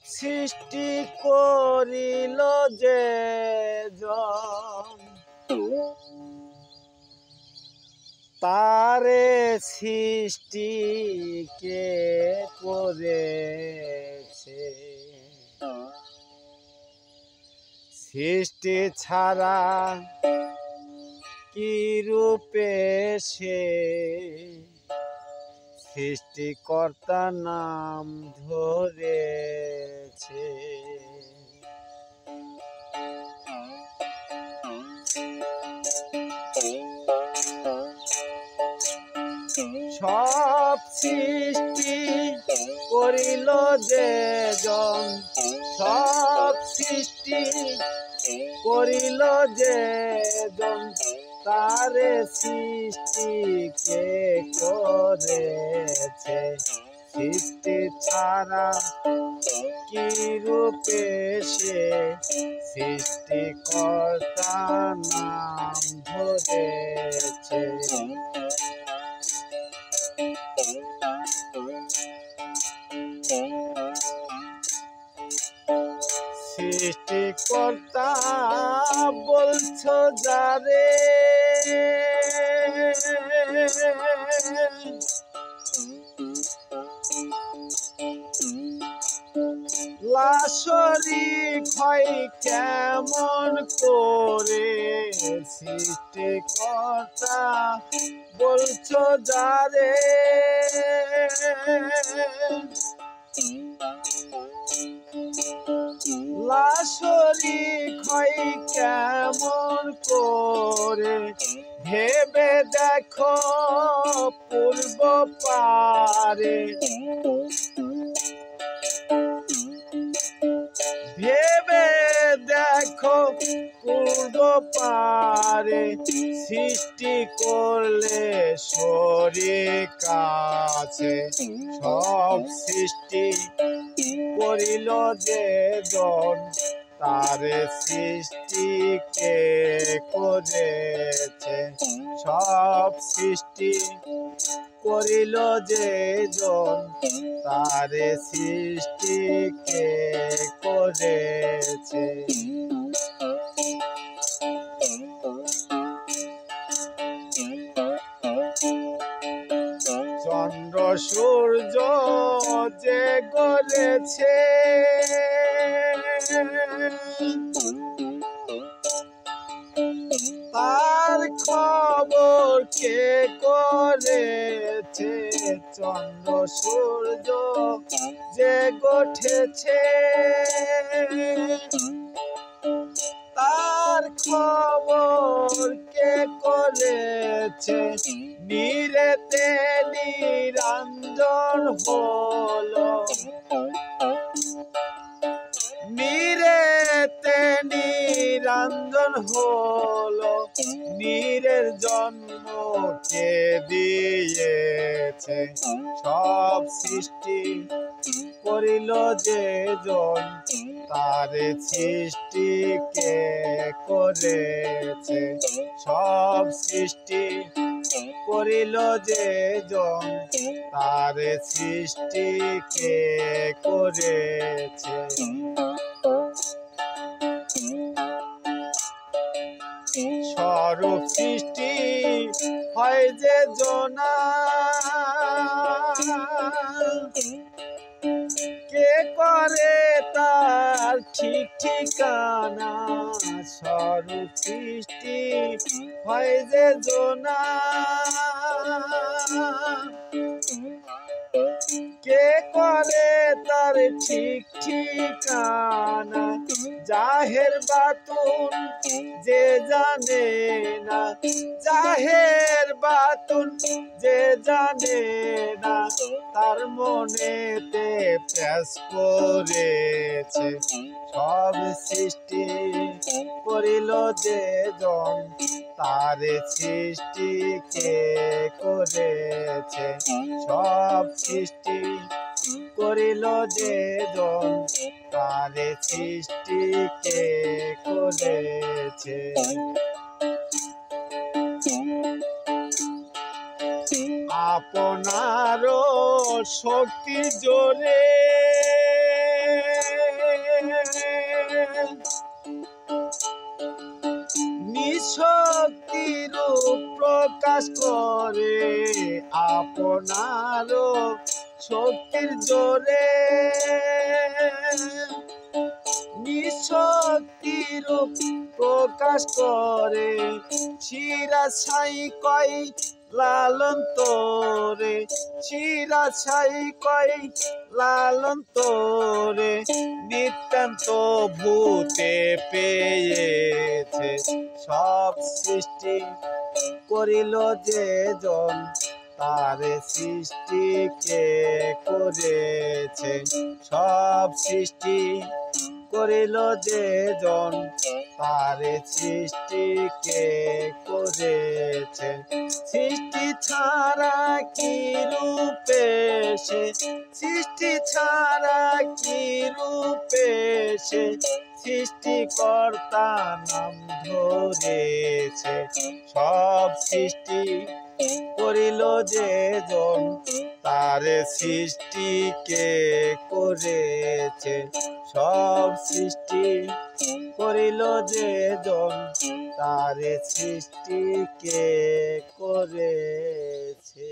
সৃষ্টি করিল যে জন তারে সৃষ্টি কে করেছে। সৃষ্টি ছাড়া কি রূপে সে সৃষ্টিকর্তা নাম ধরেছে। সব সৃষ্টি করিল যে জন, সব সৃষ্টি করিল যে জন তারে সৃষ্টি কে করেছে। সৃষ্টি ছাড়া কি রূপে সে সৃষ্টিকর্তা নাম ধরেছে। সৃষ্টিকর্তা বলছো যারে লাশরিক হয় কেমন করে। সৃষ্টিকর্তা বলছো যারে লাশরিক হয় কেমন করে। ভেবে দেখো পূর্ব পারে, ভেবে দেখো পূর্ব পারে। সৃষ্টি করলে শরীর কাছে সব সৃষ্টি করিল যে জন তারে সৃষ্টি কে করেছে। সব সৃষ্টি করিল যে জন তারে সৃষ্টি কে করেছে। চন্দ্র সূর্য যে গড়েছে তার খবর কে করেছে। চন্দ্র সূর্য যে গঠেছে তার খবর কে করেছে। নিরেতে নিরঞ্জন হলো, নিরেতে নিরঞ্জন হলো। নীরের জন্ম কে দিয়েছে। সব সৃষ্টি করিল যে জন তারে সৃষ্টি কে করেছে। সব সৃষ্টি করিল যে জন তারে সৃষ্টি কে করেছে। স্বরূপ সৃষ্টি হয় যে জনা কে করে তার ঠিক ঠিকানা। স্বরূপ সৃষ্টি হয় যে জনা কে করে তার ঠিক ঠিকানা। জাহের বাতুন যে জানে না, জাহের বাতুন যে জানে না তার মনেতে প্যাস করেছে। সব সৃষ্টি করিল যে জন তারে সৃষ্টি কে করেছে। সব সৃষ্টি করিল যে জন তারে সৃষ্টি কে করেছে। আপনারও শক্তি জোরে নিঃশক্তি রূপ প্রকাশ করে আপনার শক্তির জোরে। নিঃশক্তি রূপ প্রকাশ করে শিরাশাই কয় লালন তোরে। শিরাশাই কয় লালন তোরে। নিতান্ত ভূতে পেয়েছে সব সৃষ্টি করিল যে জন, তারে সৃষ্টি কে করেছে। সব সৃষ্টি করিল যে জন, তারে সৃষ্টি কে করেছে। সৃষ্টি ছাড়া কি রূপে সে, সৃষ্টি ছাড়া কি রূপে সে সৃষ্টিকর্তা নাম ধরেছে। সব সৃষ্টি করিল যে জন, তারে সৃষ্টি কে করেছে। সব সৃষ্টি করিল যে জন, তারে সৃষ্টি কে করেছে।